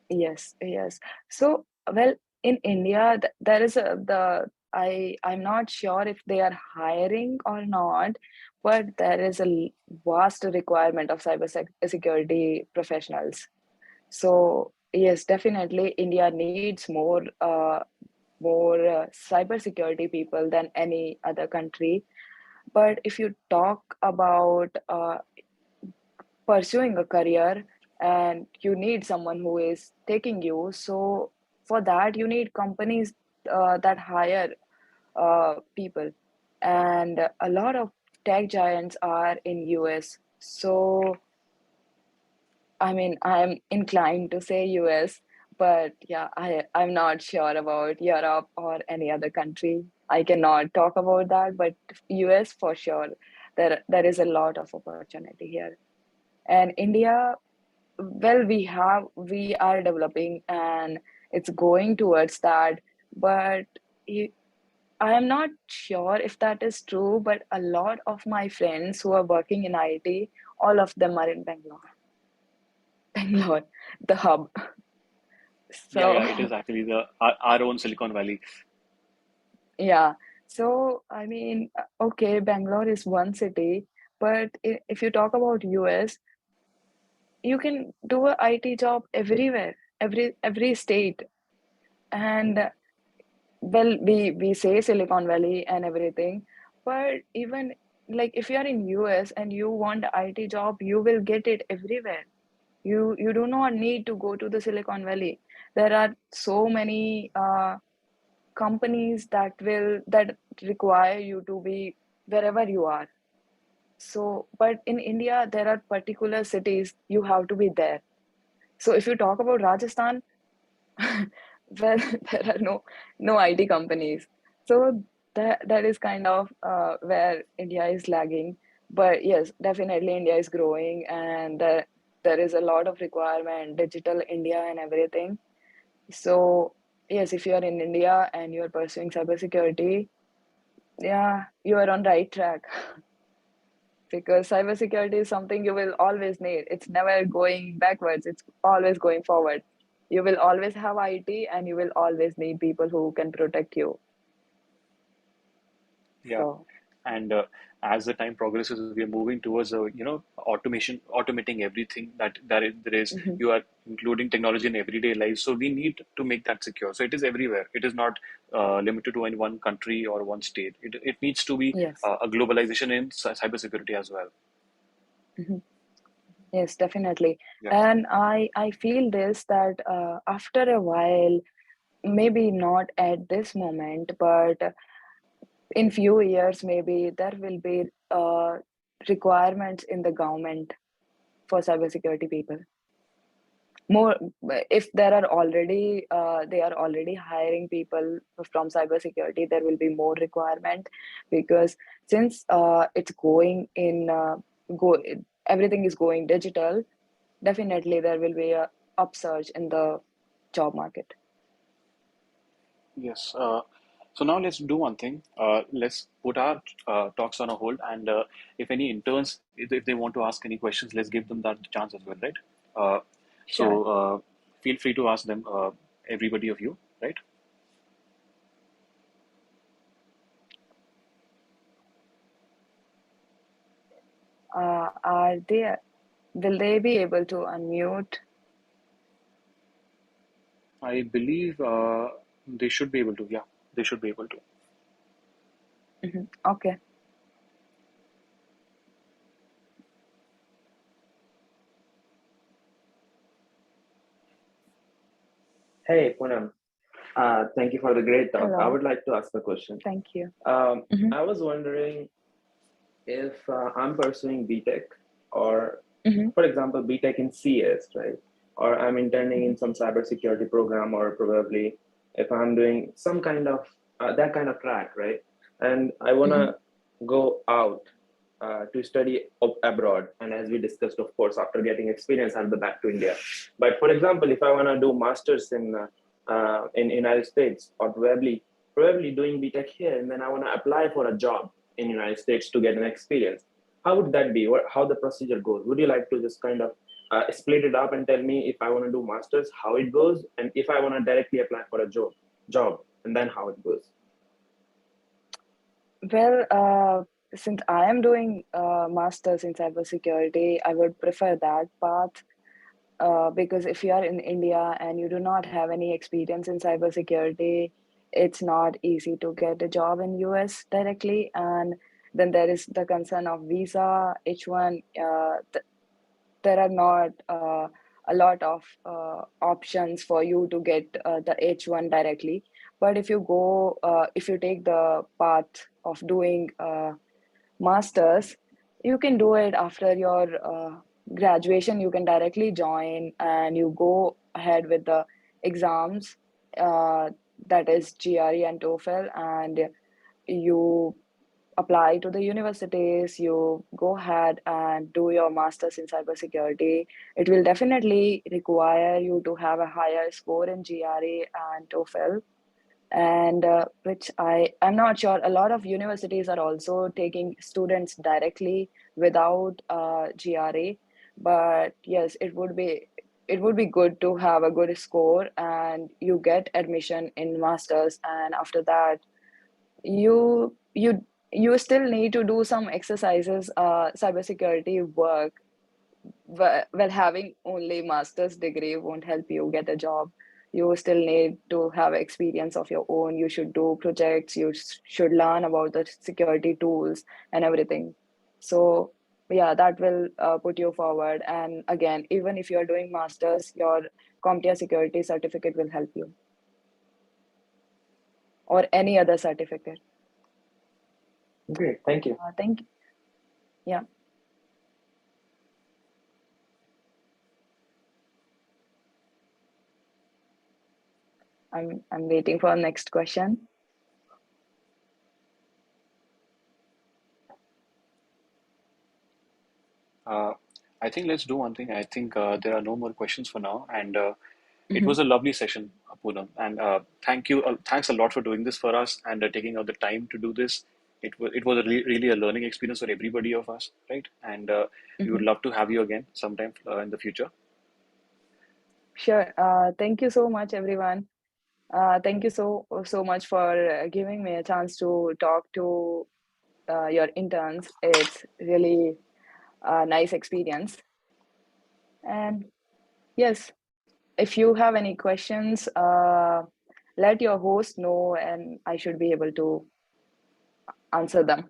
Yes, yes. So, well, in India, there is I'm not sure if they are hiring or not, but there is a vast requirement of security professionals. So, yes, definitely, India needs more cybersecurity people than any other country. But if you talk about pursuing a career, and you need someone who is taking you, so for that you need companies that hire people, and a lot of tech giants are in US. So I mean, I'm inclined to say US, but yeah, I'm not sure about Europe or any other country. I cannot talk about that, but US for sure. There is a lot of opportunity here. And India, well, we are developing and it's going towards that, but you, I am not sure if that is true, but a lot of my friends who are working in IT, all of them are in Bangalore. Bangalore, the hub. Yeah, yeah, it is So, actually our own Silicon Valley. yeah. So, I mean, okay, Bangalore is one city, but if you talk about US, you can do a IT job everywhere, every state. And well, we say Silicon Valley and everything, but even like if you are in US and you want a IT job, you will get it everywhere. You do not need to go to the Silicon Valley. There are so many companies that require you to be wherever you are. So, but in India, there are particular cities you have to be there. So if you talk about Rajasthan, well, there are no IT companies. So that is kind of where India is lagging. But yes, definitely India is growing, and there is a lot of requirement, digital India and everything. So yes, if you are in India and you are pursuing cybersecurity, yeah, you are on right track. Because cybersecurity is something you will always need. It's never going backwards, it's always going forward. You will always have IT and you will always need people who can protect you. Yeah, So, and as the time progresses, we are moving towards automating everything that there is. mhm, You are including technology in everyday life, so we need to make that secure. So it is everywhere. It is not limited to any one country or one state. It needs to be yes, a globalization in cybersecurity as well. mhm, yes, definitely. Yeah. And I feel this that after a while, maybe not at this moment, but in few years, maybe there will be requirements in the government for cybersecurity people. More, if there are already they are already hiring people from cybersecurity, there will be more requirement, because since it's going in go everything is going digital, definitely there will be a upsurge in the job market. Yes. So now let's do one thing. Let's put our talks on a hold, and if any interns, if they want to ask any questions, let's give them that chance as well, right? Uh, Sure. feel free to ask them, everybody of you, right? Will they be able to unmute? I believe they should be able to. Yeah, they should be able to. Okay. Hey, Poonam. Thank you for the great talk. I Hello. would like to ask a question. Thank you. I was wondering if I'm pursuing BTech or, for example, BTech in CS, right? Or I'm interning in some cybersecurity program, or probably if I'm doing some kind of that kind of track, right? And I want to go out to study abroad. And as we discussed, of course, after getting experience, I'll be back to India. But for example, if I want to do masters in United States, or probably doing BTech here, and then I want to apply for a job in United States to get an experience, how would that be? Or how the procedure goes? Would you like to just kind of split it up and tell me, if I want to do masters, how it goes, and if I want to directly apply for a job, and then how it goes? Well, since I am doing masters in cybersecurity, I would prefer that path. Because if you are in India and you do not have any experience in cybersecurity, it's not easy to get a job in US directly. And then there is the concern of visa, H1. There are not a lot of options for you to get the H1 directly. But if you take the path of doing masters, you can do it after your graduation. You can directly join and you go ahead with the exams, that is GRE and TOEFL, and you apply to the universities. You go ahead and do your masters in cybersecurity. It will definitely require you to have a higher score in GRE and TOEFL, and which I'm not sure. A lot of universities are also taking students directly without GRE, but yes, it would be good to have a good score and you get admission in masters, and after that you you you still need to do some exercises, cybersecurity work. Well, having only master's degree won't help you get a job. You still need to have experience of your own. You should do projects. You should learn about the security tools and everything. So yeah, that will put you forward. And again, even if you're doing masters, your CompTIA security certificate will help you, or any other certificate. Great, thank you. Thank you. Yeah. I'm waiting for next question. I think let's do one thing. I think there are no more questions for now, and it was a lovely session, Poonam. And thanks a lot for doing this for us and taking out the time to do this. It was really a learning experience for everybody of us, right? And we would love to have you again sometime in the future. Sure. Thank you so much, everyone. Thank you so much for giving me a chance to talk to your interns. It's really a nice experience. And yes, if you have any questions, let your host know, and I should be able to answer them.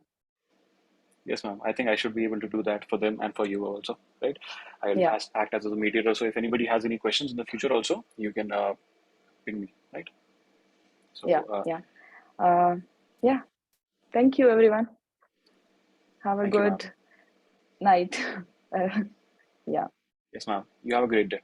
Yes, ma'am. I think I should be able to do that for them and for you also, right? I'll Yeah. act as a mediator. So if anybody has any questions in the future also, you can ping me, right? So Yeah. Thank you, everyone. Have a thank you, ma'am. good night. Yeah. Yes, ma'am. You have a great day.